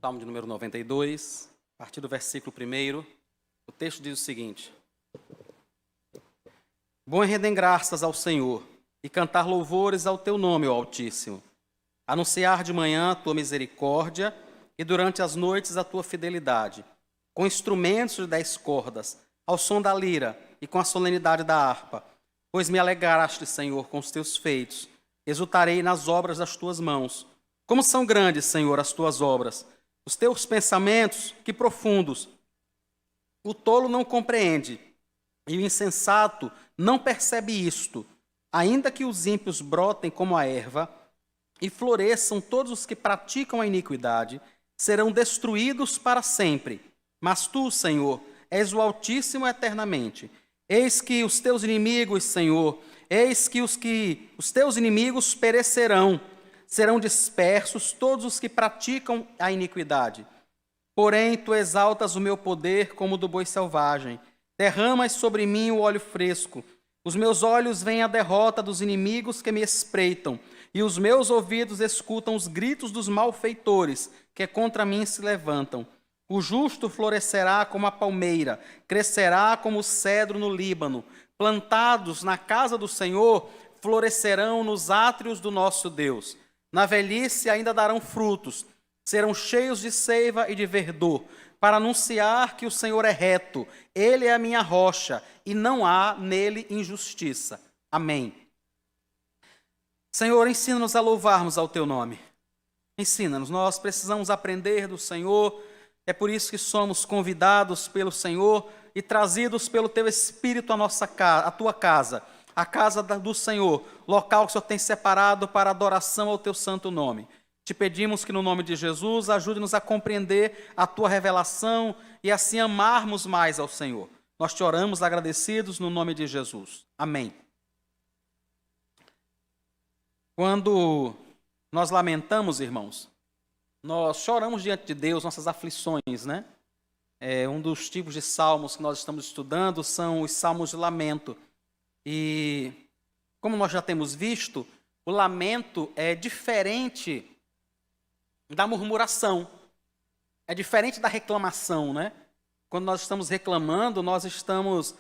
Salmo de número 92, a partir do versículo 1, o texto diz o seguinte: Bom é render graças ao Senhor e cantar louvores ao teu nome, ó Altíssimo. Anunciar de manhã a tua misericórdia e durante as noites a tua fidelidade, com instrumentos de 10 cordas, ao som da lira e com a solenidade da harpa. Pois me alegraste, Senhor, com os teus feitos, exultarei nas obras das tuas mãos. Como são grandes, Senhor, as tuas obras, os teus pensamentos, que profundos. O tolo não compreende, e o insensato não percebe isto. Ainda que os ímpios brotem como a erva, e floresçam todos os que praticam a iniquidade, serão destruídos para sempre. Mas tu, Senhor, és o Altíssimo eternamente. Eis que os teus inimigos, Senhor, eis que os teus inimigos perecerão. Serão dispersos todos os que praticam a iniquidade. Porém, tu exaltas o meu poder como o do boi selvagem. Derramas sobre mim o óleo fresco. Os meus olhos veem a derrota dos inimigos que me espreitam, e os meus ouvidos escutam os gritos dos malfeitores que contra mim se levantam. O justo florescerá como a palmeira, crescerá como o cedro no Líbano. Plantados na casa do Senhor, florescerão nos átrios do nosso Deus. Na velhice ainda darão frutos, serão cheios de seiva e de verdor, para anunciar que o Senhor é reto, Ele é a minha rocha, e não há nele injustiça. Amém. Senhor, ensina-nos a louvarmos ao Teu nome. Ensina-nos, nós precisamos aprender do Senhor, é por isso que somos convidados pelo Senhor e trazidos pelo Teu Espírito à Tua casa, a casa do Senhor, local que o Senhor tem separado para adoração ao Teu santo nome. Te pedimos que no nome de Jesus ajude-nos a compreender a Tua revelação e assim amarmos mais ao Senhor. Nós te oramos agradecidos no nome de Jesus. Amém. Quando nós lamentamos, irmãos, nós choramos diante de Deus, nossas aflições, né? Um dos tipos de salmos que nós estamos estudando são os salmos de lamento. E, como nós já temos visto, o lamento é diferente da murmuração, é diferente da reclamação, né? Quando nós estamos reclamando, nós estamos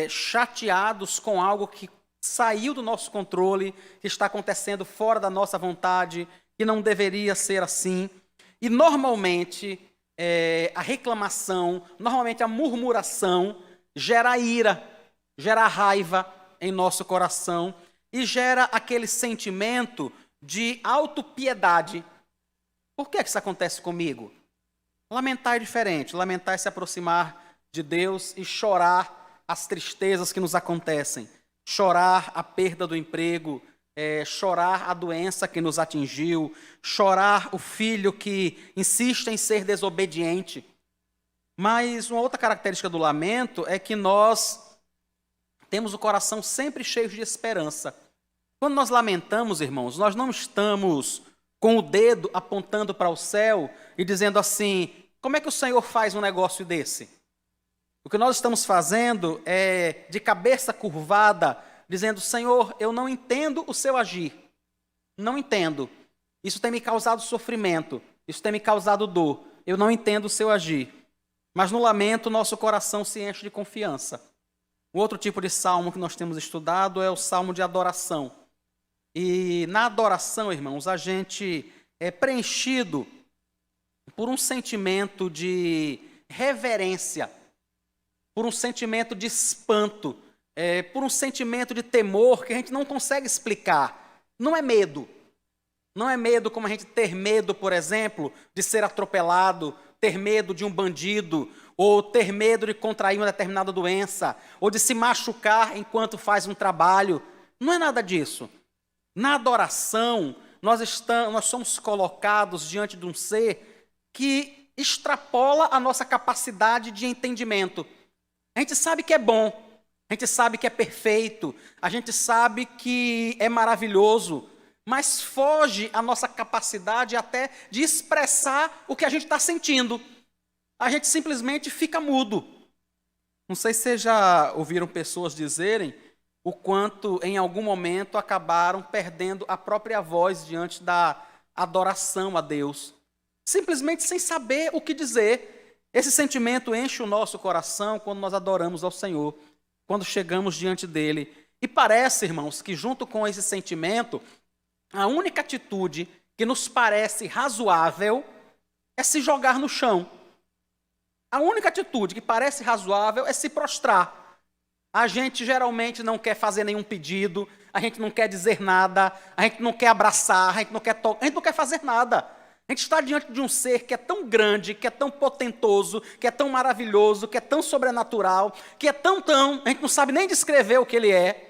chateados com algo que saiu do nosso controle, que está acontecendo fora da nossa vontade, que não deveria ser assim. E, normalmente, a reclamação, normalmente a murmuração, gera ira, gera raiva em nosso coração e gera aquele sentimento de autopiedade. Por que isso acontece comigo? Lamentar é diferente. Lamentar é se aproximar de Deus e chorar as tristezas que nos acontecem. Chorar a perda do emprego, chorar a doença que nos atingiu, chorar o filho que insiste em ser desobediente. Mas uma outra característica do lamento é que nós temos o coração sempre cheio de esperança. Quando nós lamentamos, irmãos, nós não estamos com o dedo apontando para o céu e dizendo assim, como é que o Senhor faz um negócio desse? O que nós estamos fazendo é de cabeça curvada, dizendo, Senhor, eu não entendo o seu agir. Não entendo. Isso tem me causado sofrimento. Isso tem me causado dor. Eu não entendo o seu agir. Mas no lamento, nosso coração se enche de confiança. O outro tipo de salmo que nós temos estudado é o salmo de adoração. E na adoração, irmãos, a gente é preenchido por um sentimento de reverência, por um sentimento de espanto, por um sentimento de temor que a gente não consegue explicar. Não é medo. Não é medo como a gente ter medo, por exemplo, de ser atropelado, ter medo de um bandido, ou ter medo de contrair uma determinada doença, ou de se machucar enquanto faz um trabalho. Não é nada disso. Na adoração, nós somos colocados diante de um ser que extrapola a nossa capacidade de entendimento. A gente sabe que é bom, a gente sabe que é perfeito, a gente sabe que é maravilhoso, mas foge a nossa capacidade até de expressar o que a gente está sentindo. A gente simplesmente fica mudo. Não sei se vocês já ouviram pessoas dizerem o quanto, em algum momento, acabaram perdendo a própria voz diante da adoração a Deus. simplesmente sem saber o que dizer. Esse sentimento enche o nosso coração quando nós adoramos ao Senhor, quando chegamos diante dele. E parece, irmãos, que junto com esse sentimento, a única atitude que nos parece razoável é se jogar no chão. A única atitude que parece razoável é se prostrar. A gente geralmente não quer fazer nenhum pedido, a gente não quer dizer nada, a gente não quer abraçar, a gente não quer tocar, a gente não quer fazer nada. A gente está diante de um ser que é tão grande, que é tão potentoso, que é tão maravilhoso, que é tão sobrenatural, que é tão, a gente não sabe nem descrever o que ele é,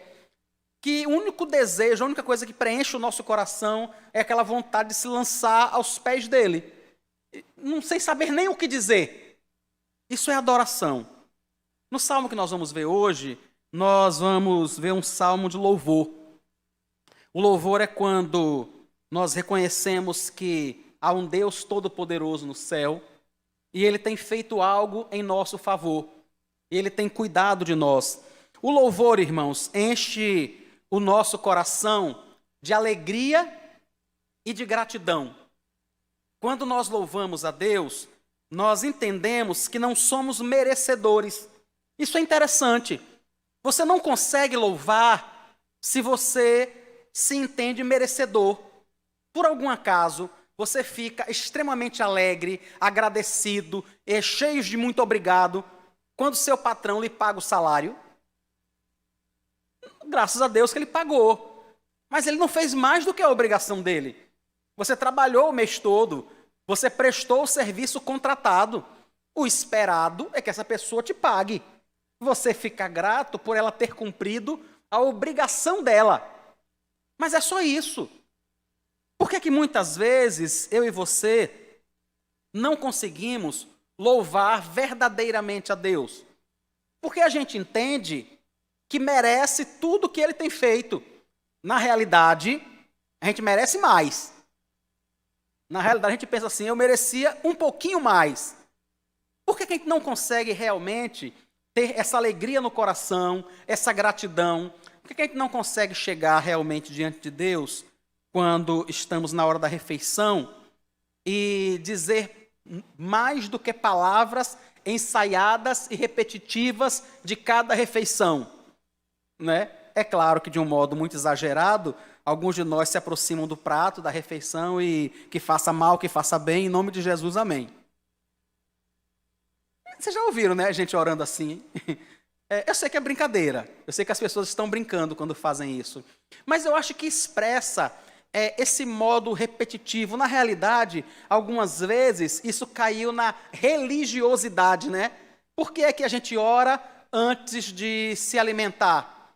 que o único desejo, a única coisa que preenche o nosso coração é aquela vontade de se lançar aos pés dele, não sem saber nem o que dizer. Isso é adoração. No salmo que nós vamos ver hoje, nós vamos ver um salmo de louvor. O louvor é quando nós reconhecemos que há um Deus todo-poderoso no céu e Ele tem feito algo em nosso favor. Ele tem cuidado de nós. O louvor, irmãos, enche o nosso coração de alegria e de gratidão. Quando nós louvamos a Deus, nós entendemos que não somos merecedores. Isso é interessante. Você não consegue louvar se você se entende merecedor. Por algum acaso, você fica extremamente alegre, agradecido, cheio de muito obrigado, quando seu patrão lhe paga o salário. Graças a Deus que ele pagou. Mas ele não fez mais do que a obrigação dele. Você trabalhou o mês todo, você prestou o serviço contratado. O esperado é que essa pessoa te pague. Você fica grato por ela ter cumprido a obrigação dela. Mas é só isso. Por que muitas vezes eu e você não conseguimos louvar verdadeiramente a Deus? Porque a gente entende que merece tudo o que Ele tem feito. Na realidade, a gente merece mais. Na realidade, a gente pensa assim, eu merecia um pouquinho mais. Por que a gente não consegue realmente ter essa alegria no coração, essa gratidão? Por que a gente não consegue chegar realmente diante de Deus quando estamos na hora da refeição e dizer mais do que palavras ensaiadas e repetitivas de cada refeição, né? É claro que de um modo muito exagerado, alguns de nós se aproximam do prato, da refeição e que faça mal, que faça bem, em nome de Jesus, amém. Vocês já ouviram, né, a gente orando assim? Eu sei que é brincadeira, eu sei que as pessoas estão brincando quando fazem isso, mas eu acho que expressa esse modo repetitivo. Na realidade, algumas vezes, isso caiu na religiosidade, né? Por que é que a gente ora antes de se alimentar?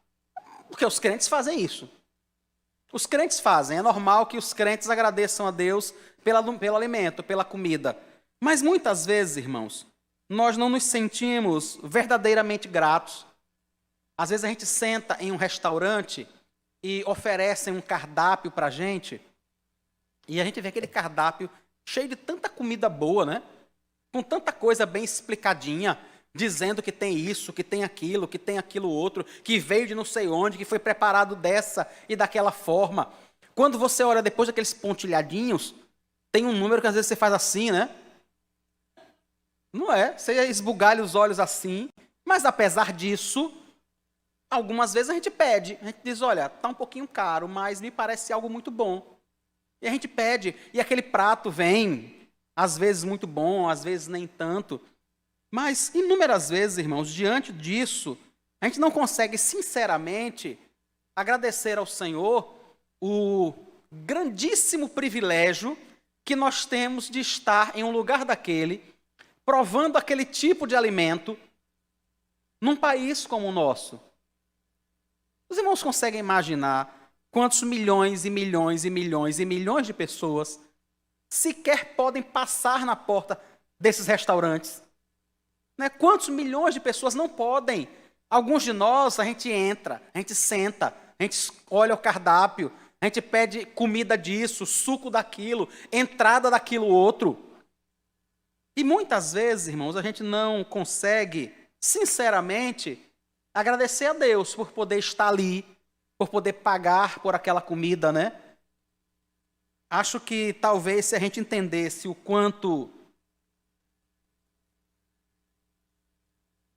Porque os crentes fazem isso. Os crentes fazem, é normal que os crentes agradeçam a Deus pelo alimento, pela comida. Mas muitas vezes, irmãos, nós não nos sentimos verdadeiramente gratos. Às vezes a gente senta em um restaurante e oferecem um cardápio para a gente, e a gente vê aquele cardápio cheio de tanta comida boa, né? Com tanta coisa bem explicadinha, dizendo que tem isso, que tem aquilo outro, que veio de não sei onde, que foi preparado dessa e daquela forma. Quando você olha depois daqueles pontilhadinhos, tem um número que às vezes você faz assim, né? Não é? Você esbugalha os olhos assim, mas apesar disso, algumas vezes a gente pede, a gente diz, olha, está um pouquinho caro, mas me parece algo muito bom. E a gente pede, e aquele prato vem, às vezes muito bom, às vezes nem tanto. Mas, inúmeras vezes, irmãos, diante disso, a gente não consegue, sinceramente, agradecer ao Senhor o grandíssimo privilégio que nós temos de estar em um lugar daquele, provando aquele tipo de alimento, num país como o nosso. Os irmãos conseguem imaginar quantos milhões e milhões e milhões e milhões de pessoas sequer podem passar na porta desses restaurantes? Né? Quantos milhões de pessoas não podem? Alguns de nós, a gente entra, a gente senta, a gente olha o cardápio, a gente pede comida disso, suco daquilo, entrada daquilo outro. E muitas vezes, irmãos, a gente não consegue, sinceramente, agradecer a Deus por poder estar ali, por poder pagar por aquela comida, né? Acho que talvez se a gente entendesse o quanto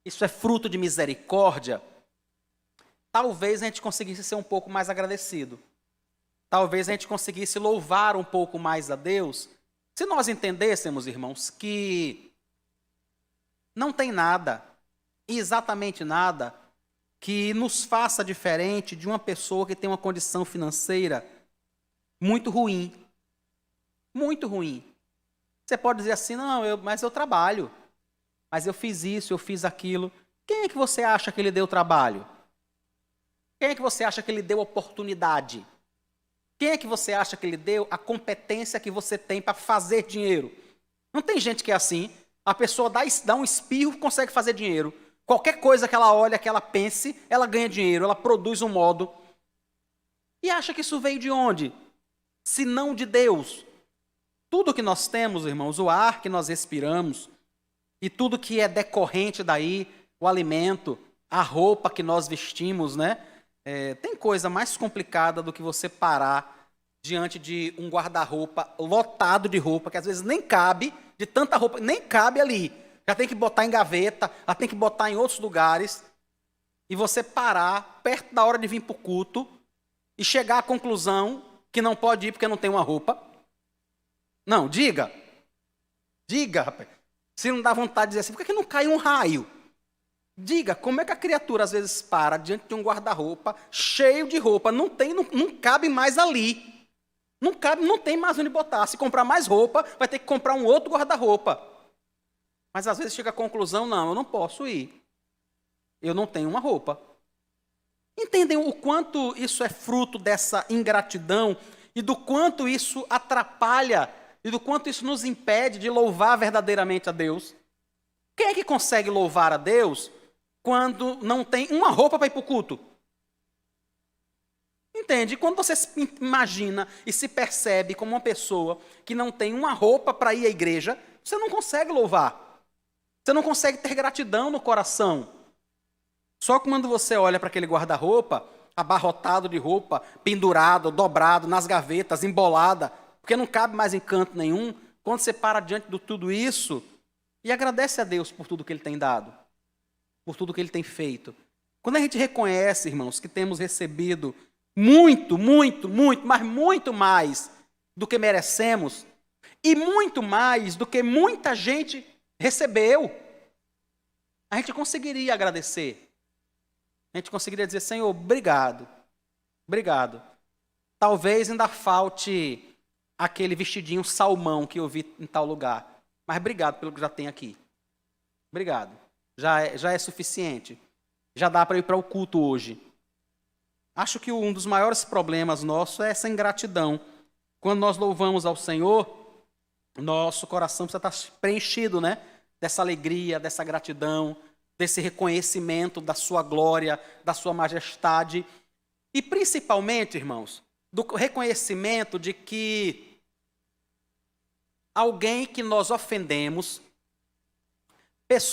isso é fruto de misericórdia, talvez a gente conseguisse ser um pouco mais agradecido. Talvez a gente conseguisse louvar um pouco mais a Deus, se nós entendêssemos, irmãos, que não tem nada, exatamente nada, que nos faça diferente de uma pessoa que tem uma condição financeira muito ruim. Muito ruim. Você pode dizer assim, não, mas eu trabalho. Mas eu fiz isso, eu fiz aquilo. Quem é que você acha que lhe deu trabalho? Quem é que você acha que lhe deu oportunidade? Quem é que você acha que lhe deu a competência que você tem para fazer dinheiro? Não tem gente que é assim. A pessoa dá um espirro e consegue fazer dinheiro. Qualquer coisa que ela olha, que ela pense, ela ganha dinheiro, ela produz um modo. E acha que isso veio de onde? Se não de Deus. Tudo que nós temos, irmãos, o ar que nós respiramos, e tudo que é decorrente daí, o alimento, a roupa que nós vestimos, né? Tem coisa mais complicada do que você parar diante de um guarda-roupa lotado de roupa, que às vezes nem cabe, de tanta roupa, nem cabe ali. Já tem que botar em gaveta, já tem que botar em outros lugares, e você parar perto da hora de vir para o culto e chegar à conclusão que não pode ir porque não tem uma roupa. Não, diga, rapaz. Se não dá vontade de dizer assim, por que não cai um raio? Diga, como é que a criatura às vezes para diante de um guarda-roupa cheio de roupa, não cabe mais ali. Não cabe, não tem mais onde botar. Se comprar mais roupa, vai ter que comprar um outro guarda-roupa. Mas às vezes chega à conclusão, não, eu não posso ir. Eu não tenho uma roupa. Entendem o quanto isso é fruto dessa ingratidão e do quanto isso atrapalha e do quanto isso nos impede de louvar verdadeiramente a Deus? Quem é que consegue louvar a Deus quando não tem uma roupa para ir para o culto? Entende? Quando você se imagina e se percebe como uma pessoa que não tem uma roupa para ir à igreja, você não consegue louvar. Você não consegue ter gratidão no coração. Só quando você olha para aquele guarda-roupa, abarrotado de roupa, pendurado, dobrado, nas gavetas, embolada, porque não cabe mais em canto nenhum, quando você para diante de tudo isso e agradece a Deus por tudo que Ele tem dado, por tudo que Ele tem feito. Quando a gente reconhece, irmãos, que temos recebido muito, muito, muito, mas muito mais do que merecemos e muito mais do que muita gente recebeu, a gente conseguiria agradecer. A gente conseguiria dizer, Senhor, obrigado, obrigado. Talvez ainda falte aquele vestidinho salmão que eu vi em tal lugar, mas obrigado pelo que já tem aqui. Obrigado. Já é suficiente. Já dá para ir para o culto hoje. Acho que um dos maiores problemas nossos é essa ingratidão. Quando nós louvamos ao Senhor, nosso coração precisa estar preenchido, né? Dessa alegria, dessa gratidão, desse reconhecimento da sua glória, da sua majestade. E principalmente, irmãos, do reconhecimento de que alguém que nós ofendemos,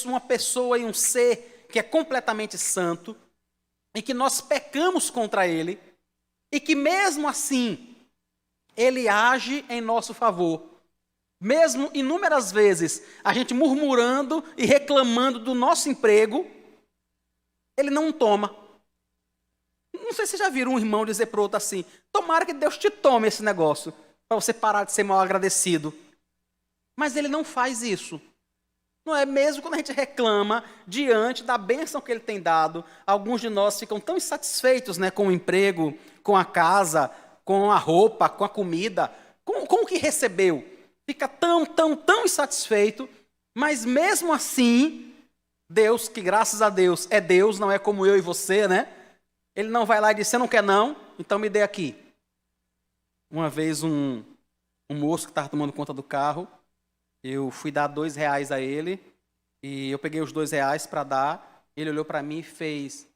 uma pessoa e um ser que é completamente santo, e que nós pecamos contra ele, e que mesmo assim, ele age em nosso favor. Mesmo inúmeras vezes, a gente murmurando e reclamando do nosso emprego, ele não toma. Não sei se vocês já viram um irmão dizer para o outro assim, tomara que Deus te tome esse negócio, para você parar de ser mal agradecido. Mas ele não faz isso. Não é mesmo quando a gente reclama diante da bênção que Ele tem dado. Alguns de nós ficam tão insatisfeitos, né, com o emprego, com a casa, com a roupa, com a comida, com o que recebeu. Fica tão insatisfeito, mas mesmo assim, Deus, que graças a Deus é Deus, não é como eu e você, né? Ele não vai lá e diz, você não quer não? Então me dê aqui. Uma vez um moço que estava tomando conta do carro, eu fui dar R$2 a ele, e eu peguei os R$2 para dar, ele olhou para mim e fez,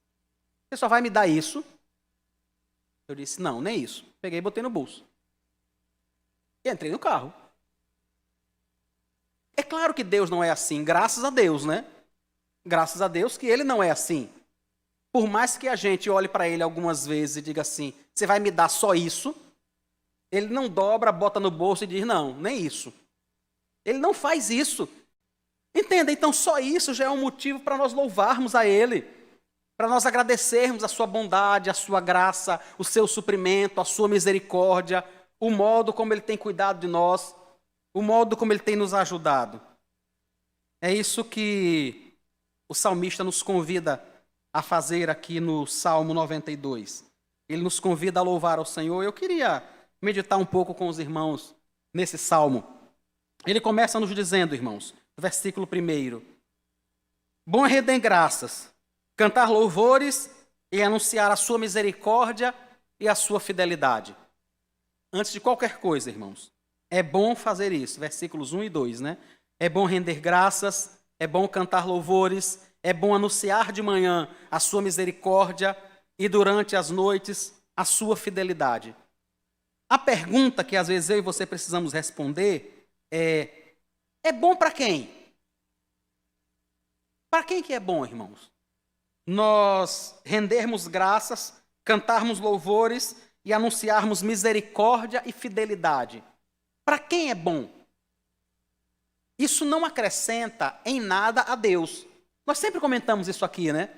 você só vai me dar isso? Eu disse, não, nem isso. Peguei e botei no bolso. E entrei no carro. É claro que Deus não é assim, graças a Deus, né? Graças a Deus que Ele não é assim. Por mais que a gente olhe para Ele algumas vezes e diga assim, você vai me dar só isso? Ele não dobra, bota no bolso e diz, não, nem isso. Ele não faz isso. Entenda, então só isso já é um motivo para nós louvarmos a Ele, para nós agradecermos a sua bondade, a sua graça, o seu suprimento, a sua misericórdia, o modo como Ele tem cuidado de nós, o modo como Ele tem nos ajudado. É isso que o salmista nos convida a fazer aqui no Salmo 92. Ele nos convida a louvar ao Senhor. Eu queria meditar um pouco com os irmãos nesse salmo. Ele começa nos dizendo, irmãos, versículo 1: bom é render graças, cantar louvores e anunciar a sua misericórdia e a sua fidelidade. Antes de qualquer coisa, irmãos, é bom fazer isso. Versículos 1 e 2, né? É bom render graças, é bom cantar louvores, é bom anunciar de manhã a sua misericórdia e durante as noites a sua fidelidade. A pergunta que às vezes eu e você precisamos responder é bom para quem? Para quem que é bom, irmãos? Nós rendermos graças, cantarmos louvores e anunciarmos misericórdia e fidelidade. Para quem é bom? Isso não acrescenta em nada a Deus. Nós sempre comentamos isso aqui, né?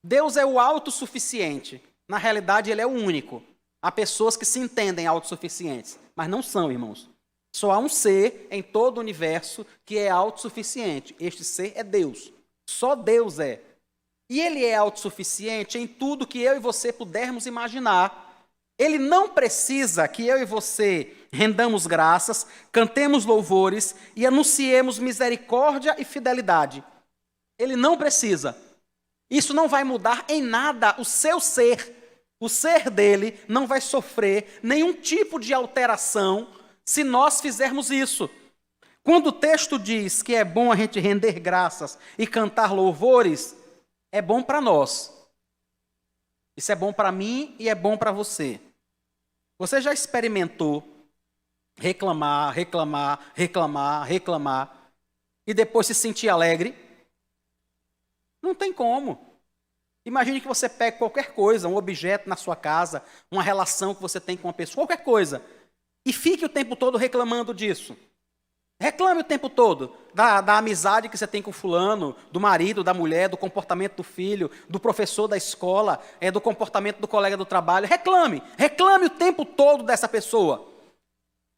Deus é o autossuficiente. Na realidade, Ele é o único. Há pessoas que se entendem autossuficientes, mas não são, irmãos. Só há um ser em todo o universo que é autossuficiente. Este ser é Deus. Só Deus é. E Ele é autossuficiente em tudo que eu e você pudermos imaginar. Ele não precisa que eu e você rendamos graças, cantemos louvores e anunciemos misericórdia e fidelidade. Ele não precisa. Isso não vai mudar em nada o seu ser. O ser dele não vai sofrer nenhum tipo de alteração se nós fizermos isso. Quando o texto diz que é bom a gente render graças e cantar louvores, é bom para nós. Isso é bom para mim e é bom para você. Você já experimentou reclamar e depois se sentir alegre? Não tem como. Imagine que você pegue qualquer coisa, um objeto na sua casa, uma relação que você tem com uma pessoa, qualquer coisa, e fique o tempo todo reclamando disso. Reclame o tempo todo da amizade que você tem com o fulano, do marido, da mulher, do comportamento do filho, do professor da escola, do comportamento do colega do trabalho. Reclame o tempo todo dessa pessoa.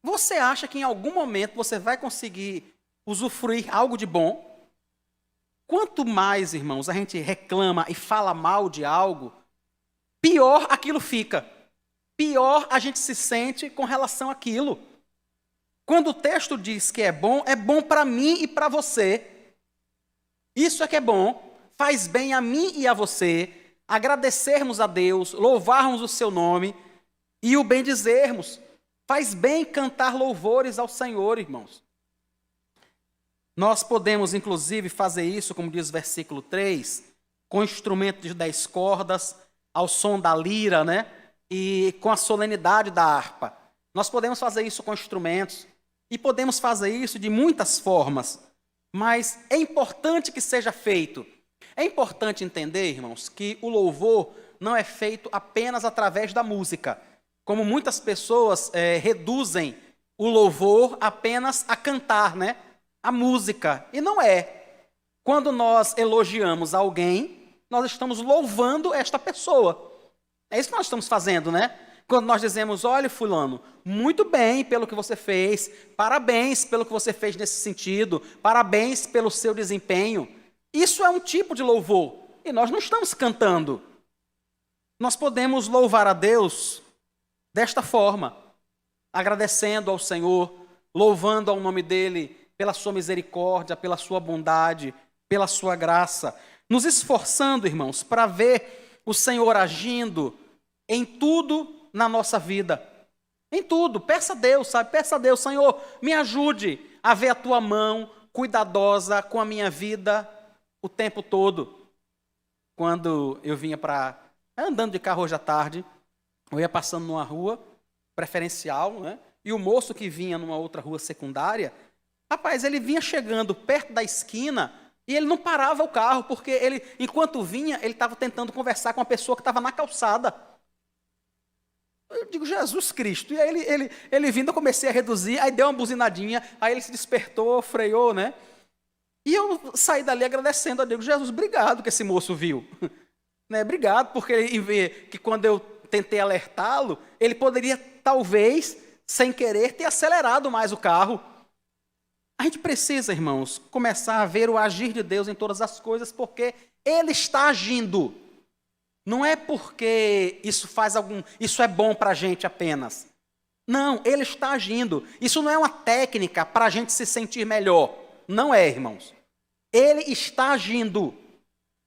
Você acha que em algum momento você vai conseguir usufruir algo de bom? Quanto mais, irmãos, a gente reclama e fala mal de algo, pior aquilo fica. Pior a gente se sente com relação àquilo. Quando o texto diz que é bom para mim e para você. Isso é que é bom, faz bem a mim e a você, agradecermos a Deus, louvarmos o seu nome e o bendizermos. Faz bem cantar louvores ao Senhor, irmãos. Nós podemos, inclusive, fazer isso, como diz o versículo 3, com instrumentos de 10 cordas, ao som da lira, né? E com a solenidade da harpa. Nós podemos fazer isso com instrumentos. E podemos fazer isso de muitas formas, mas é importante que seja feito. É importante entender, irmãos, que o louvor não é feito apenas através da música, como muitas pessoas reduzem o louvor apenas a cantar, né? A música. E não é. Quando nós elogiamos alguém, nós estamos louvando esta pessoa. É isso que nós estamos fazendo, né? Quando nós dizemos, olha, fulano, muito bem pelo que você fez, parabéns pelo que você fez nesse sentido, parabéns pelo seu desempenho. Isso é um tipo de louvor, e nós não estamos cantando. Nós podemos louvar a Deus desta forma, agradecendo ao Senhor, louvando ao nome dEle pela sua misericórdia, pela sua bondade, pela sua graça, nos esforçando, irmãos, para ver o Senhor agindo em tudo na nossa vida. Em tudo. Peça a Deus, sabe? Peça a Deus, Senhor, me ajude a ver a tua mão cuidadosa com a minha vida o tempo todo. Quando eu vinha andando de carro hoje à tarde, eu ia passando numa rua preferencial, né? E o moço que vinha numa outra rua secundária, rapaz, ele vinha chegando perto da esquina e ele não parava o carro, porque ele, enquanto vinha, ele estava tentando conversar com a pessoa que estava na calçada. Eu digo, Jesus Cristo. E aí ele vindo, eu comecei a reduzir, aí deu uma buzinadinha, aí ele se despertou, freou, né? E eu saí dali agradecendo a Deus. Jesus, obrigado que esse moço viu. Né? Obrigado, porque ele vê que quando eu tentei alertá-lo, ele poderia, talvez, sem querer, ter acelerado mais o carro. A gente precisa, irmãos, começar a ver o agir de Deus em todas as coisas, porque Ele está agindo. Não é porque isso é bom para a gente apenas. Não, Ele está agindo. Isso não é uma técnica para a gente se sentir melhor. Não é, irmãos. Ele está agindo.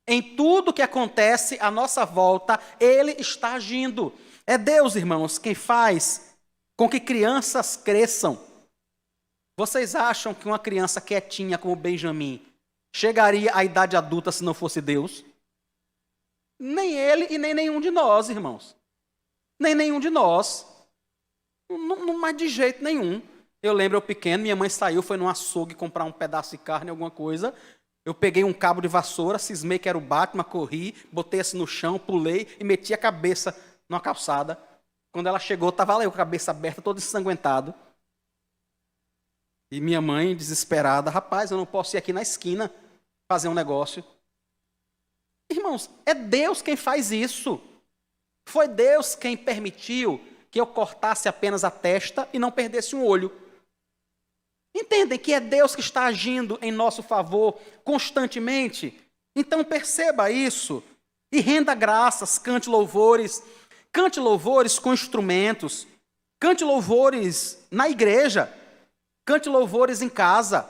Em tudo que acontece à nossa volta, Ele está agindo. É Deus, irmãos, quem faz com que crianças cresçam. Vocês acham que uma criança quietinha como Benjamim chegaria à idade adulta se não fosse Deus? Nem ele e nem nenhum de nós, irmãos. Nem nenhum de nós. Não mais de jeito nenhum. Eu lembro, eu pequeno, minha mãe saiu, foi num açougue comprar um pedaço de carne, alguma coisa. Eu peguei um cabo de vassoura, cismei que era o Batman, corri, botei assim no chão, pulei e meti a cabeça numa calçada. Quando ela chegou, estava lá eu com a cabeça aberta, todo ensanguentado. E minha mãe, desesperada, rapaz, eu não posso ir aqui na esquina fazer um negócio. Irmãos, é Deus quem faz isso. Foi Deus quem permitiu que eu cortasse apenas a testa e não perdesse um olho. Entendem que é Deus que está agindo em nosso favor constantemente? Então perceba isso e renda graças, cante louvores com instrumentos, cante louvores na igreja, cante louvores em casa.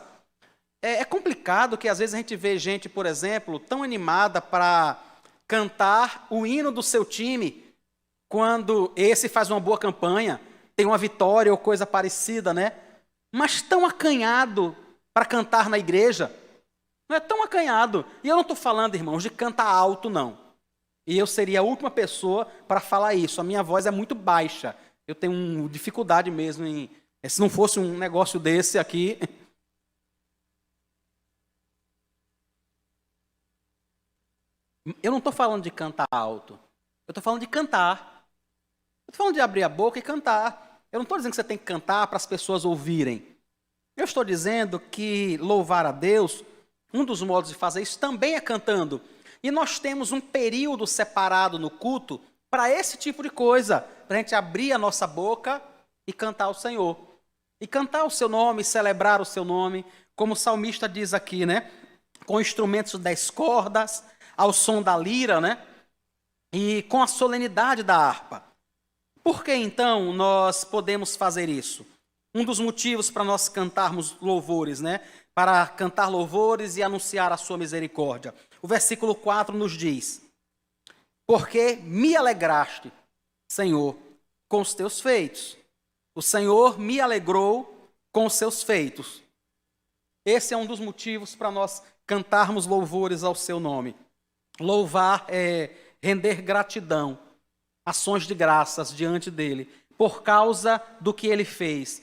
É complicado que às vezes a gente vê gente, por exemplo, tão animada para cantar o hino do seu time, quando esse faz uma boa campanha, tem uma vitória ou coisa parecida, né? Mas tão acanhado para cantar na igreja. Não é tão acanhado. E eu não estou falando, irmãos, de cantar alto, não. E eu seria a última pessoa para falar isso. A minha voz é muito baixa. Eu tenho dificuldade mesmo em... Se não fosse um negócio desse aqui... Eu não estou falando de cantar alto. Eu estou falando de cantar. Eu estou falando de abrir a boca e cantar. Eu não estou dizendo que você tem que cantar para as pessoas ouvirem. Eu estou dizendo que louvar a Deus, um dos modos de fazer isso também é cantando. E nós temos um período separado no culto para esse tipo de coisa, para a gente abrir a nossa boca e cantar ao Senhor. E cantar o seu nome, celebrar o seu nome, como o salmista diz aqui, né? Com instrumentos de 10 cordas, ao som da lira, né? E com a solenidade da harpa. Por que então nós podemos fazer isso? Um dos motivos para nós cantarmos louvores, né? Para cantar louvores e anunciar a sua misericórdia. O versículo 4 nos diz: porque me alegraste, Senhor, com os teus feitos. O Senhor me alegrou com os seus feitos. Esse é um dos motivos para nós cantarmos louvores ao seu nome. Louvar é render gratidão, ações de graças diante dele, por causa do que ele fez.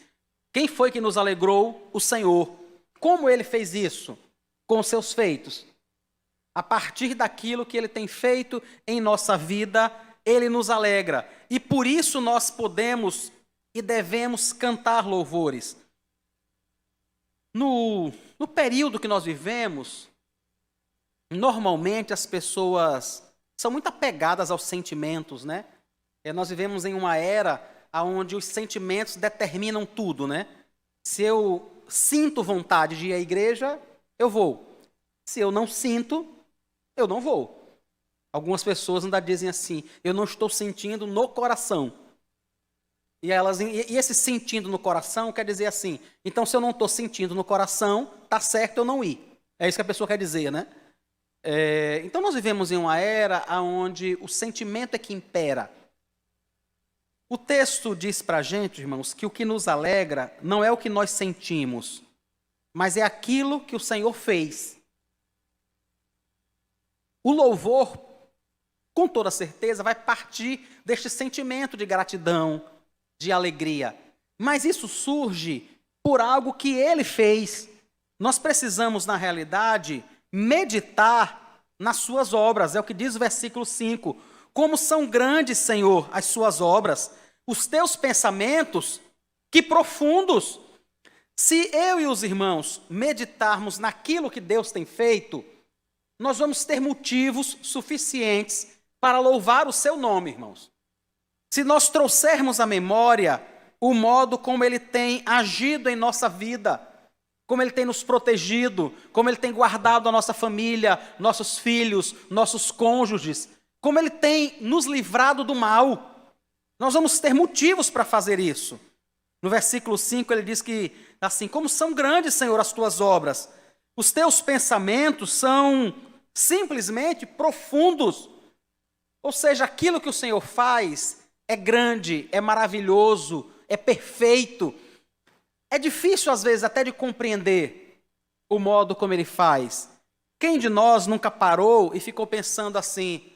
Quem foi que nos alegrou? O Senhor. Como ele fez isso? Com os seus feitos. A partir daquilo que ele tem feito em nossa vida, ele nos alegra. E por isso nós podemos e devemos cantar louvores. No período que nós vivemos, normalmente as pessoas são muito apegadas aos sentimentos, né? Nós vivemos em uma era onde os sentimentos determinam tudo, né? Se eu sinto vontade de ir à igreja, eu vou. Se eu não sinto, eu não vou. Algumas pessoas ainda dizem assim: eu não estou sentindo no coração. E esse sentindo no coração quer dizer assim: então se eu não estou sentindo no coração, tá certo eu não ir. É isso que a pessoa quer dizer, né? Então nós vivemos em uma era onde o sentimento é que impera. O texto diz para a gente, irmãos, que o que nos alegra não é o que nós sentimos, mas é aquilo que o Senhor fez. O louvor, com toda certeza, vai partir deste sentimento de gratidão, de alegria. Mas isso surge por algo que Ele fez. Nós precisamos, na realidade, meditar nas suas obras. É o que diz o versículo 5. Como são grandes, Senhor, as suas obras. Os teus pensamentos, que profundos! Se eu e os irmãos meditarmos naquilo que Deus tem feito, nós vamos ter motivos suficientes para louvar o seu nome, irmãos. Se nós trouxermos à memória o modo como Ele tem agido em nossa vida, como Ele tem nos protegido, como Ele tem guardado a nossa família, nossos filhos, nossos cônjuges, como Ele tem nos livrado do mal, nós vamos ter motivos para fazer isso. No versículo 5 ele diz que, assim, como são grandes, Senhor, as tuas obras, os teus pensamentos são simplesmente profundos. Ou seja, aquilo que o Senhor faz é grande, é maravilhoso, é perfeito. É difícil, às vezes, até de compreender o modo como Ele faz. Quem de nós nunca parou e ficou pensando assim,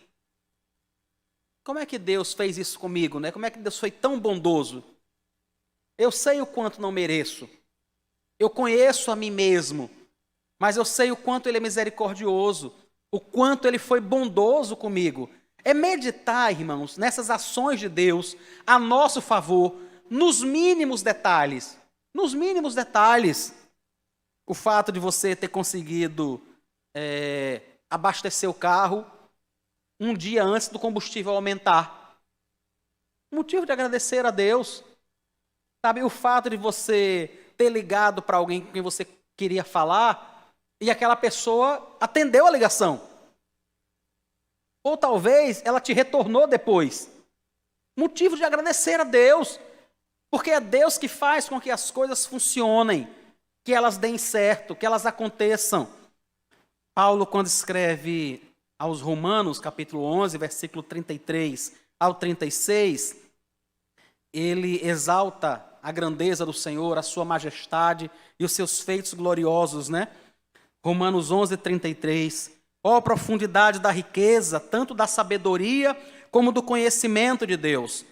como é que Deus fez isso comigo, né? Como é que Deus foi tão bondoso? Eu sei o quanto não mereço. Eu conheço a mim mesmo. Mas eu sei o quanto Ele é misericordioso. O quanto Ele foi bondoso comigo. É meditar, irmãos, nessas ações de Deus a nosso favor, nos mínimos detalhes. Nos mínimos detalhes. O fato de você ter conseguido abastecer o carro um dia antes do combustível aumentar. Motivo de agradecer a Deus. Sabe, o fato de você ter ligado para alguém com quem você queria falar e aquela pessoa atendeu a ligação. Ou talvez ela te retornou depois. Motivo de agradecer a Deus. Porque é Deus que faz com que as coisas funcionem, que elas deem certo, que elas aconteçam. Paulo, quando escreve aos Romanos, capítulo 11, versículo 33 ao 36, ele exalta a grandeza do Senhor, a sua majestade e os seus feitos gloriosos, né? Romanos 11, 33. Ó profundidade da riqueza, tanto da sabedoria como do conhecimento de Deus.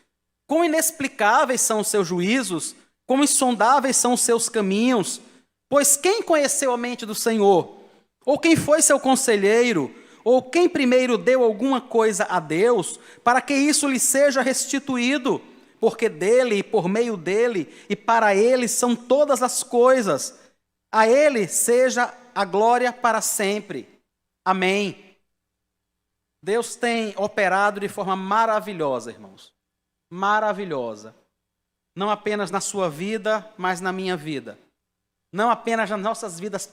Quão inexplicáveis são os seus juízos, quão insondáveis são os seus caminhos. Pois quem conheceu a mente do Senhor? Ou quem foi seu conselheiro? Ou quem primeiro deu alguma coisa a Deus, para que isso lhe seja restituído? Porque dele, e por meio dele, e para ele são todas as coisas. A ele seja a glória para sempre. Amém. Deus tem operado de forma maravilhosa, irmãos. Maravilhosa. Não apenas na sua vida, mas na minha vida. Não apenas nas nossas vidas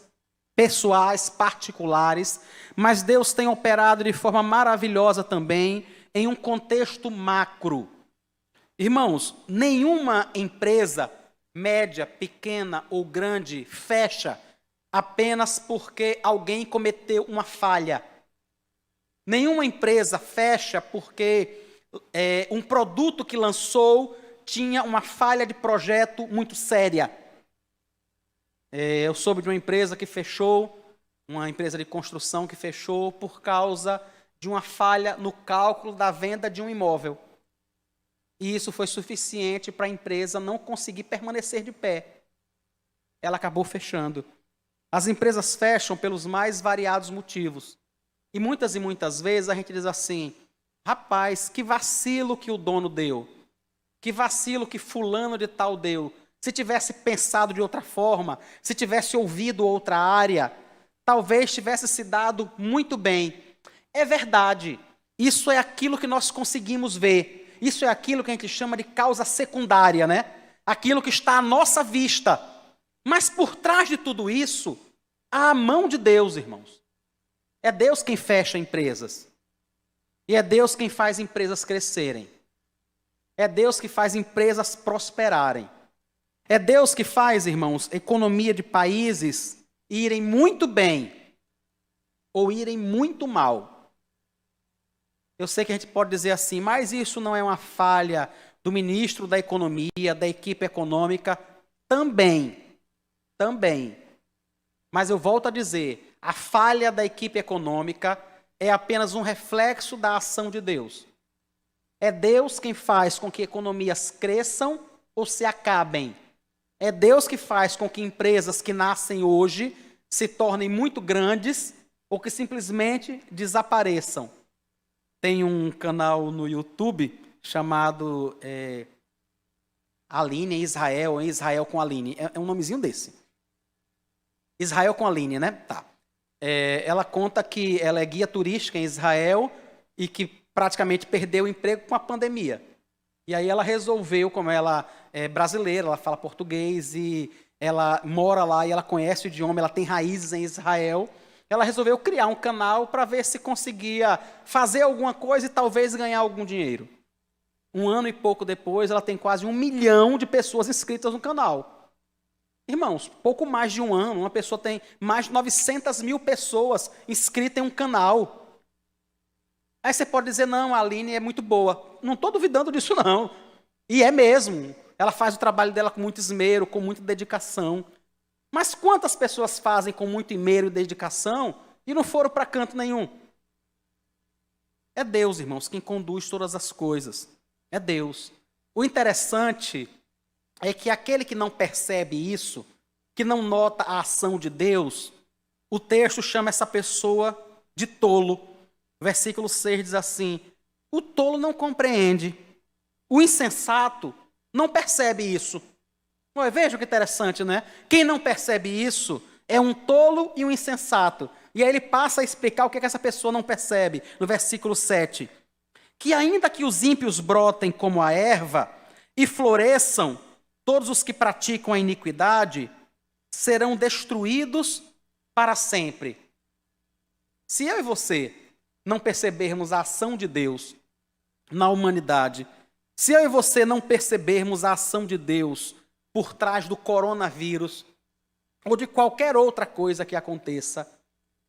pessoais, particulares, mas Deus tem operado de forma maravilhosa também em um contexto macro. Irmãos, nenhuma empresa, média, pequena ou grande, fecha apenas porque alguém cometeu uma falha. Nenhuma empresa fecha porque um produto que lançou tinha uma falha de projeto muito séria. Eu soube de uma empresa que fechou, uma empresa de construção que fechou por causa de uma falha no cálculo da venda de um imóvel. E isso foi suficiente para a empresa não conseguir permanecer de pé. Ela acabou fechando. As empresas fecham pelos mais variados motivos. E muitas vezes a gente diz assim, rapaz, que vacilo que o dono deu. Que vacilo que fulano de tal deu. Se tivesse pensado de outra forma, se tivesse ouvido outra área, talvez tivesse se dado muito bem. É verdade. Isso é aquilo que nós conseguimos ver. Isso é aquilo que a gente chama de causa secundária, né? Aquilo que está à nossa vista. Mas por trás de tudo isso, há a mão de Deus, irmãos. É Deus quem fecha empresas. E é Deus quem faz empresas crescerem. É Deus que faz empresas prosperarem. É Deus que faz, irmãos, a economia de países irem muito bem ou irem muito mal. Eu sei que a gente pode dizer assim, mas isso não é uma falha do ministro da economia, da equipe econômica. Também. Mas eu volto a dizer, a falha da equipe econômica é apenas um reflexo da ação de Deus. É Deus quem faz com que economias cresçam ou se acabem. É Deus que faz com que empresas que nascem hoje se tornem muito grandes ou que simplesmente desapareçam. Tem um canal no YouTube chamado Aline em Israel, ou em Israel com Aline. É um nomezinho desse. Israel com Aline, né? Tá. Ela conta que ela é guia turística em Israel e que praticamente perdeu o emprego com a pandemia. E aí ela resolveu, como ela é brasileira, ela fala português e ela mora lá e ela conhece o idioma, ela tem raízes em Israel. Ela resolveu criar um canal para ver se conseguia fazer alguma coisa e talvez ganhar algum dinheiro. 1 ano e pouco depois, ela tem quase 1 milhão de pessoas inscritas no canal. Irmãos, pouco mais de 1 ano, uma pessoa tem mais de 900 mil pessoas inscritas em um canal. Aí você pode dizer, não, a Aline é muito boa. Não estou duvidando disso, não. E é mesmo. Ela faz o trabalho dela com muito esmero, com muita dedicação. Mas quantas pessoas fazem com muito esmero e dedicação e não foram para canto nenhum? É Deus, irmãos, quem conduz todas as coisas. É Deus. O interessante é que aquele que não percebe isso, que não nota a ação de Deus, o texto chama essa pessoa de tolo. Versículo 6 diz assim: o tolo não compreende, o insensato não percebe isso. Veja que interessante, né? Quem não percebe isso é um tolo e um insensato. E aí ele passa a explicar o que essa pessoa não percebe, no versículo 7. Que ainda que os ímpios brotem como a erva e floresçam, todos os que praticam a iniquidade serão destruídos para sempre. Se eu e você não percebermos a ação de Deus na humanidade, se eu e você não percebermos a ação de Deus por trás do coronavírus ou de qualquer outra coisa que aconteça,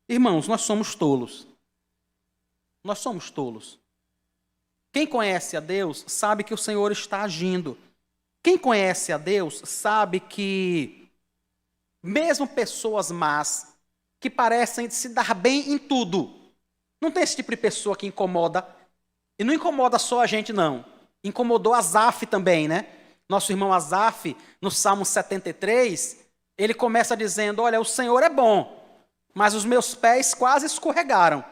irmãos, nós somos tolos. Nós somos tolos. Quem conhece a Deus sabe que o Senhor está agindo. Quem conhece a Deus sabe que mesmo pessoas más, que parecem se dar bem em tudo, não tem esse tipo de pessoa que incomoda, e não incomoda só a gente, não. Incomodou Asaf também, né? Nosso irmão Asaf, no Salmo 73, ele começa dizendo, olha, o Senhor é bom, mas os meus pés quase escorregaram,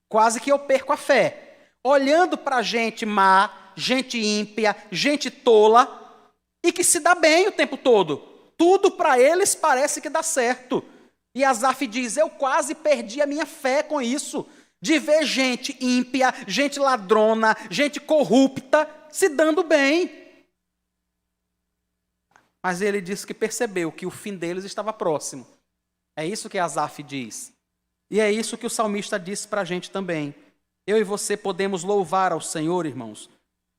quase que eu perco a fé. Olhando para gente má, gente ímpia, gente tola, e que se dá bem o tempo todo. Tudo para eles parece que dá certo. E Asaf diz, eu quase perdi a minha fé com isso, de ver gente ímpia, gente ladrona, gente corrupta, se dando bem. Mas ele disse que percebeu que o fim deles estava próximo. É isso que Asaf diz. E é isso que o salmista disse para a gente também. Eu e você podemos louvar ao Senhor, irmãos,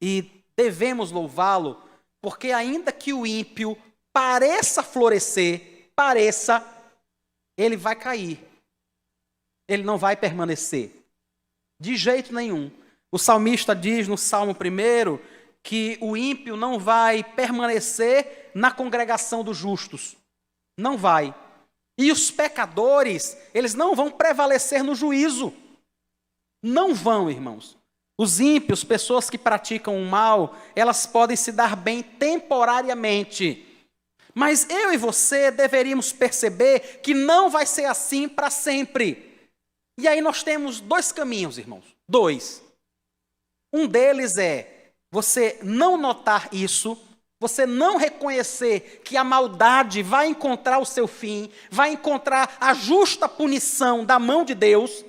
e devemos louvá-lo, porque ainda que o ímpio pareça florescer, ele vai cair. Ele não vai permanecer. De jeito nenhum. O salmista diz no Salmo 1 que o ímpio não vai permanecer na congregação dos justos. Não vai. E os pecadores, eles não vão prevalecer no juízo. Não vão, irmãos. Os ímpios, pessoas que praticam o mal, elas podem se dar bem temporariamente. Mas eu e você deveríamos perceber que não vai ser assim para sempre. E aí nós temos 2 caminhos, irmãos. 2. Um deles é você não notar isso, você não reconhecer que a maldade vai encontrar o seu fim, vai encontrar a justa punição da mão de Deus.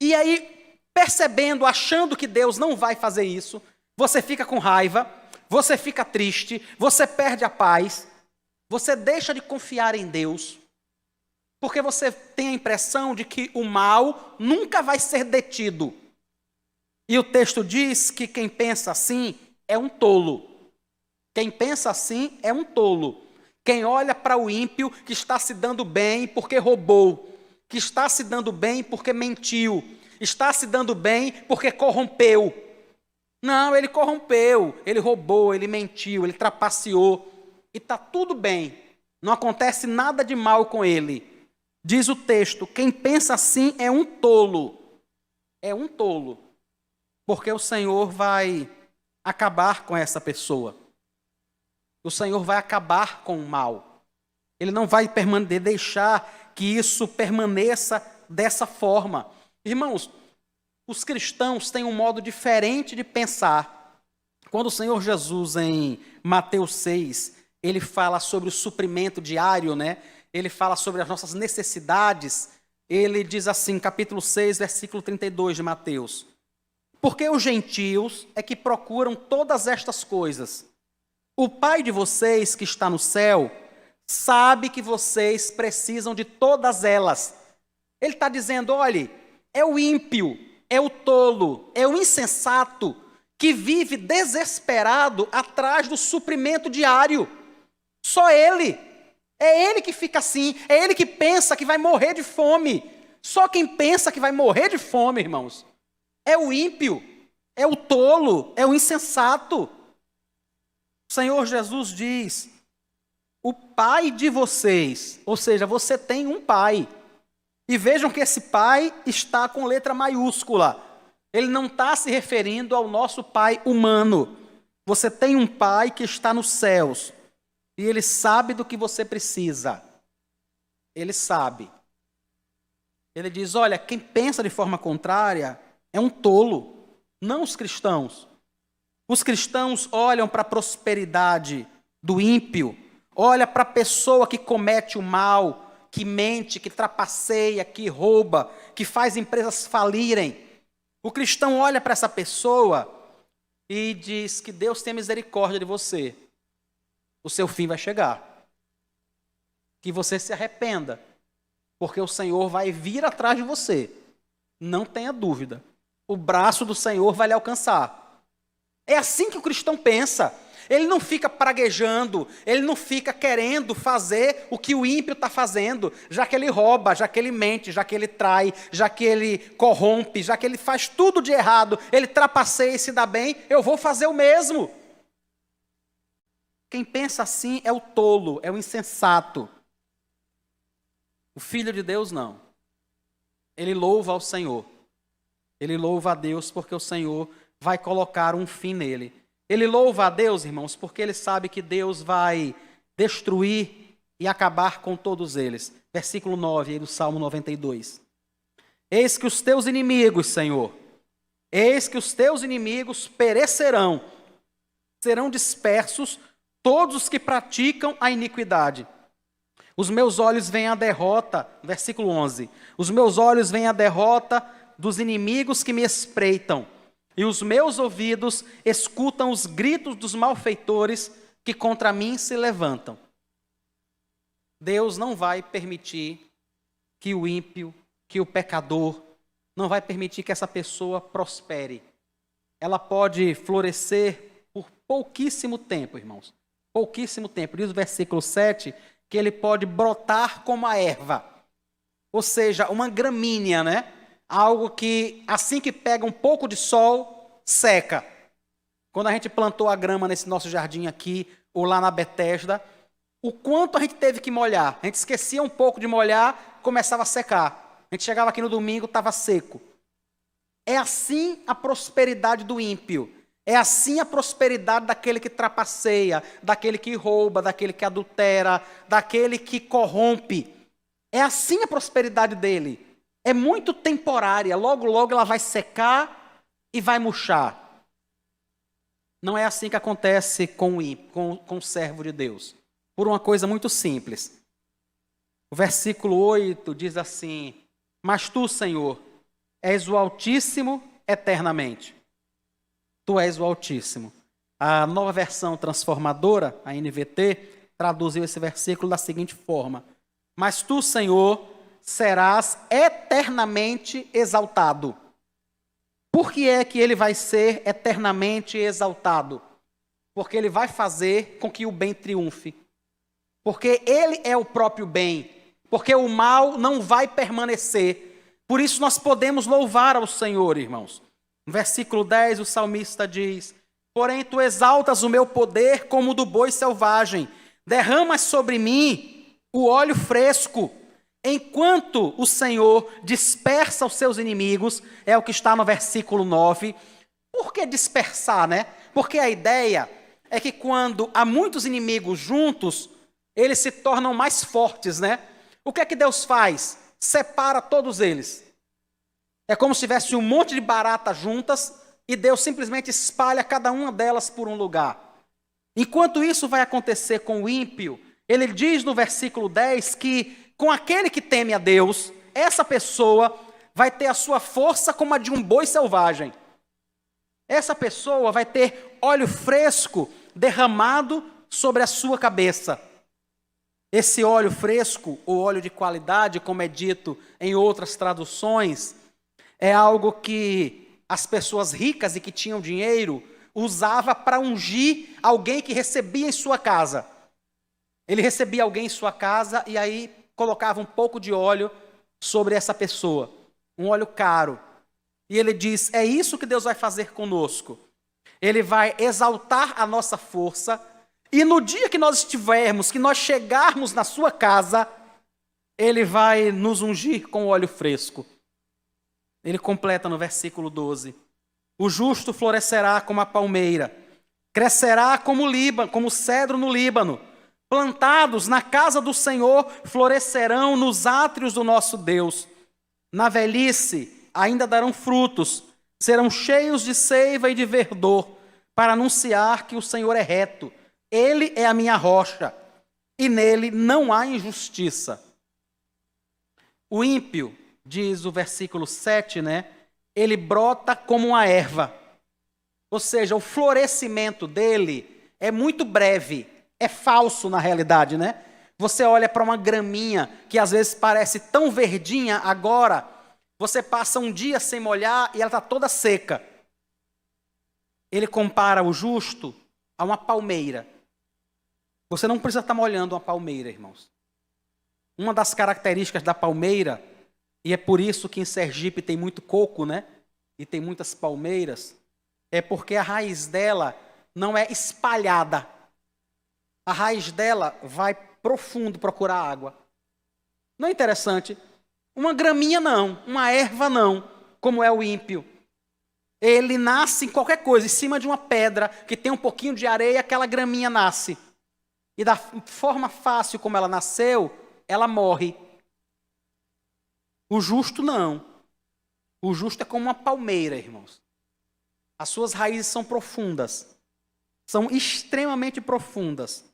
E aí, percebendo, achando que Deus não vai fazer isso, você fica com raiva, você fica triste, você perde a paz, você deixa de confiar em Deus, porque você tem a impressão de que o mal nunca vai ser detido. E o texto diz que quem pensa assim é um tolo. Quem pensa assim é um tolo. Quem olha para o ímpio que está se dando bem porque roubou, que está se dando bem porque mentiu, está se dando bem porque corrompeu. Não, ele corrompeu, ele roubou, ele mentiu, ele trapaceou. E está tudo bem, não acontece nada de mal com ele. Diz o texto, quem pensa assim é um tolo. É um tolo. Porque o Senhor vai acabar com essa pessoa. O Senhor vai acabar com o mal. Ele não vai deixar que isso permaneça dessa forma. Irmãos, os cristãos têm um modo diferente de pensar Quando o Senhor Jesus, em Mateus 6, ele fala sobre o suprimento diário, né? Ele fala sobre as nossas necessidades. Ele diz assim, capítulo 6, versículo 32 de Mateus: porque os gentios é que procuram todas estas coisas. O Pai de vocês que está no céu sabe que vocês precisam de todas elas. Ele está dizendo, olhe, é o ímpio, é o tolo, é o insensato que vive desesperado atrás do suprimento diário. Só ele. É ele que fica assim, é ele que pensa que vai morrer de fome. Só quem pensa que vai morrer de fome, irmãos, é o ímpio, é o tolo, é o insensato. O Senhor Jesus diz, o pai de vocês, ou seja, você tem um pai. E vejam que esse pai está com letra maiúscula. Ele não está se referindo ao nosso pai humano. Você tem um pai que está nos céus. E ele sabe do que você precisa. Ele sabe. Ele diz, olha, quem pensa de forma contrária é um tolo, não os cristãos. Os cristãos olham para a prosperidade do ímpio, olha para a pessoa que comete o mal, que mente, que trapaceia, que rouba, que faz empresas falirem. O cristão olha para essa pessoa e diz que Deus tem misericórdia de você. O seu fim vai chegar. Que você se arrependa, porque o Senhor vai vir atrás de você. Não tenha dúvida. O braço do Senhor vai lhe alcançar. É assim que o cristão pensa. Ele não fica praguejando, ele não fica querendo fazer o que o ímpio está fazendo, já que ele rouba, já que ele mente, já que ele trai, já que ele corrompe, já que ele faz tudo de errado, ele trapaceia e se dá bem, eu vou fazer o mesmo. Quem pensa assim é o tolo, é o insensato. O Filho de Deus não. Ele louva ao Senhor. Ele louva a Deus porque o Senhor vai colocar um fim nele. Ele louva a Deus, irmãos, porque ele sabe que Deus vai destruir e acabar com todos eles. Versículo 9 aí do Salmo 92. Eis que os teus inimigos, Senhor, eis que os teus inimigos perecerão, serão dispersos todos os que praticam a iniquidade. Os meus olhos veem a derrota, versículo 11. Os meus olhos veem a derrota dos inimigos que me espreitam. E os meus ouvidos escutam os gritos dos malfeitores que contra mim se levantam. Deus não vai permitir que o ímpio, que o pecador, não vai permitir que essa pessoa prospere. Ela pode florescer por pouquíssimo tempo, irmãos. Pouquíssimo tempo. Diz o versículo 7 que ele pode brotar como a erva. Ou seja, uma gramínea, né? Algo que, assim que pega um pouco de sol, seca. Quando a gente plantou a grama nesse nosso jardim aqui, ou lá na Betesda, o quanto a gente teve que molhar. A gente esquecia um pouco de molhar, começava a secar. A gente chegava aqui no domingo, estava seco. É assim a prosperidade do ímpio. É assim a prosperidade daquele que trapaceia, daquele que rouba, daquele que adultera, daquele que corrompe. É assim a prosperidade dele. É muito temporária, logo, logo ela vai secar e vai murchar. Não é assim que acontece com o servo de Deus. Por uma coisa muito simples. O versículo 8 diz assim, mas tu, Senhor, és o Altíssimo eternamente. Tu és o Altíssimo. A nova versão transformadora, a NVT, traduziu esse versículo da seguinte forma. Mas tu, Senhor, serás eternamente exaltado. Por que é que ele vai ser eternamente exaltado? Porque ele vai fazer com que o bem triunfe. Porque ele é o próprio bem. Porque o mal não vai permanecer. Por isso nós podemos louvar ao Senhor, irmãos. No versículo 10, o salmista diz, porém tu exaltas o meu poder como o do boi selvagem. Derramas sobre mim o óleo fresco. Enquanto o Senhor dispersa os seus inimigos, é o que está no versículo 9. Por que dispersar, né? Porque a ideia é que quando há muitos inimigos juntos, eles se tornam mais fortes, né? O que é que Deus faz? Separa todos eles. É como se tivesse um monte de baratas juntas e Deus simplesmente espalha cada uma delas por um lugar. Enquanto isso vai acontecer com o ímpio, ele diz no versículo 10 que com aquele que teme a Deus, essa pessoa vai ter a sua força como a de um boi selvagem. Essa pessoa vai ter óleo fresco derramado sobre a sua cabeça. Esse óleo fresco, ou óleo de qualidade, como é dito em outras traduções, é algo que as pessoas ricas e que tinham dinheiro usava para ungir alguém que recebia em sua casa. Ele recebia alguém em sua casa e aí colocava um pouco de óleo sobre essa pessoa, um óleo caro. E ele diz, é isso que Deus vai fazer conosco. Ele vai exaltar a nossa força, e no dia que nós estivermos, que nós chegarmos na sua casa, ele vai nos ungir com óleo fresco. Ele completa no versículo 12. O justo florescerá como a palmeira, crescerá como o cedro no Líbano. Plantados na casa do Senhor, florescerão nos átrios do nosso Deus. Na velhice ainda darão frutos, serão cheios de seiva e de verdor, para anunciar que o Senhor é reto. Ele é a minha rocha, e nele não há injustiça. O ímpio, diz o versículo 7, ele brota como uma erva. Ou seja, o florescimento dele é muito breve, é falso na realidade, Você olha para uma graminha que às vezes parece tão verdinha agora, você passa um dia sem molhar e ela está toda seca. Ele compara o justo a uma palmeira. Você não precisa estar molhando uma palmeira, irmãos. Uma das características da palmeira, e é por isso que em Sergipe tem muito coco, e tem muitas palmeiras, é porque a raiz dela não é espalhada. A raiz dela vai profundo procurar água. Não é interessante? Uma graminha não, uma erva não, como é o ímpio. Ele nasce em qualquer coisa, em cima de uma pedra que tem um pouquinho de areia, aquela graminha nasce. E da forma fácil como ela nasceu, ela morre. O justo não. O justo é como uma palmeira, irmãos. As suas raízes são profundas. São extremamente profundas.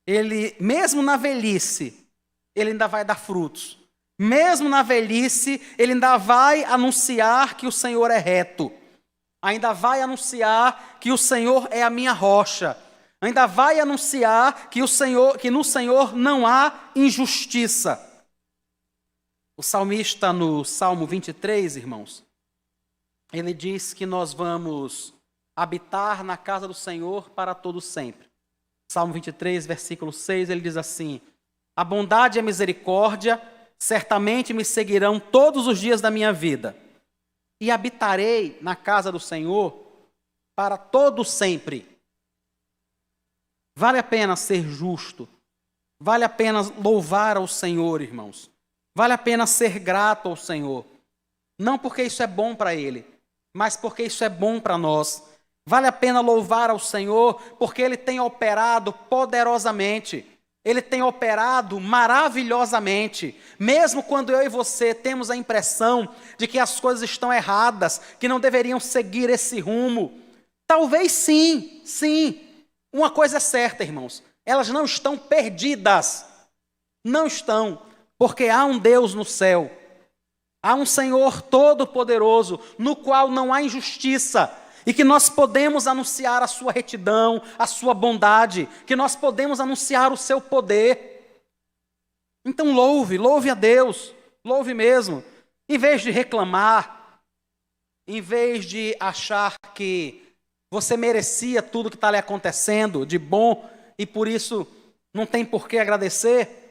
Ele, mesmo na velhice, ele ainda vai dar frutos. Mesmo na velhice, ele ainda vai anunciar que o Senhor é reto. Ainda vai anunciar que o Senhor é a minha rocha. Ainda vai anunciar que no Senhor não há injustiça. O salmista no Salmo 23, irmãos, ele diz que nós vamos habitar na casa do Senhor para todo sempre. Salmo 23, versículo 6, ele diz assim: a bondade e a misericórdia certamente me seguirão todos os dias da minha vida, e habitarei na casa do Senhor para todo sempre. Vale a pena ser justo, vale a pena louvar ao Senhor, irmãos. Vale a pena ser grato ao Senhor. Não porque isso é bom para Ele, mas porque isso é bom para nós. Vale a pena louvar ao Senhor porque Ele tem operado poderosamente. Ele tem operado maravilhosamente. Mesmo quando eu e você temos a impressão de que as coisas estão erradas, que não deveriam seguir esse rumo. Talvez sim. Uma coisa é certa, irmãos. Elas não estão perdidas. Não estão. Porque há um Deus no céu, há um Senhor todo-poderoso, no qual não há injustiça, e que nós podemos anunciar a sua retidão, a sua bondade, que nós podemos anunciar o seu poder. Então louve a Deus, louve mesmo, em vez de reclamar, em vez de achar que você merecia tudo que está lhe acontecendo de bom, e por isso não tem por que agradecer.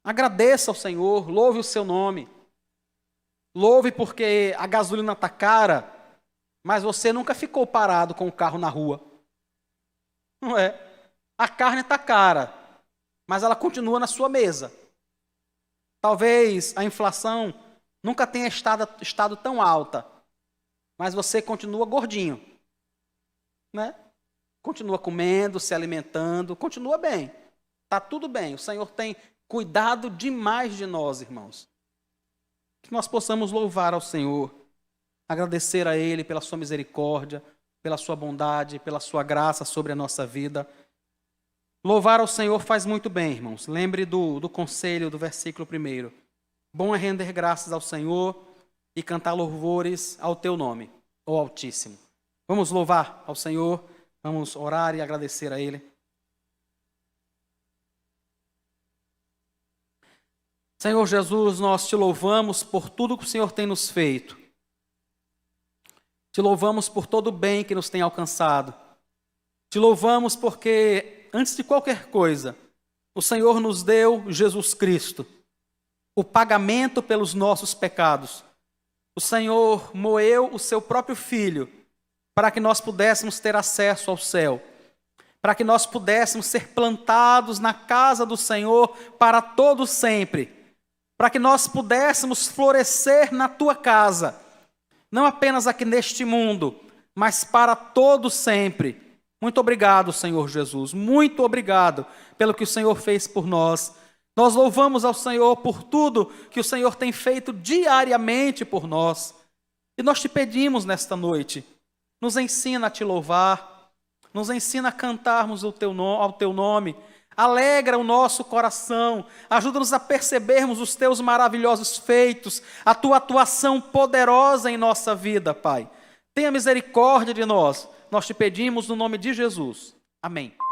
Agradeça ao Senhor, louve o seu nome. Louve porque a gasolina está cara, mas você nunca ficou parado com o carro na rua. Não é? A carne está cara, mas ela continua na sua mesa. Talvez a inflação nunca tenha estado tão alta, mas você continua gordinho. Continua comendo, se alimentando, continua bem. Está tudo bem, o Senhor tem cuidado demais de nós, irmãos. Que nós possamos louvar ao Senhor. agradecer a Ele pela sua misericórdia, pela sua bondade, pela sua graça sobre a nossa vida. Louvar ao Senhor faz muito bem, irmãos. Lembre do conselho do versículo 1. Bom é render graças ao Senhor e cantar louvores ao teu nome, ó Altíssimo. Vamos louvar ao Senhor, vamos orar e agradecer a Ele. Senhor Jesus, nós te louvamos por tudo que o Senhor tem nos feito. Te louvamos por todo o bem que nos tem alcançado. Te louvamos porque, antes de qualquer coisa, o Senhor nos deu Jesus Cristo, o pagamento pelos nossos pecados. O Senhor moeu o seu próprio Filho para que nós pudéssemos ter acesso ao céu, para que nós pudéssemos ser plantados na casa do Senhor para todo sempre, para que nós pudéssemos florescer na tua casa, não apenas aqui neste mundo, mas para todo sempre. Muito obrigado, Senhor Jesus, muito obrigado pelo que o Senhor fez por nós. Nós louvamos ao Senhor por tudo que o Senhor tem feito diariamente por nós. E nós te pedimos nesta noite, nos ensina a te louvar, nos ensina a cantarmos ao teu nome, alegra o nosso coração, ajuda-nos a percebermos os teus maravilhosos feitos, a tua atuação poderosa em nossa vida, Pai. Tenha misericórdia de nós te pedimos no nome de Jesus. Amém.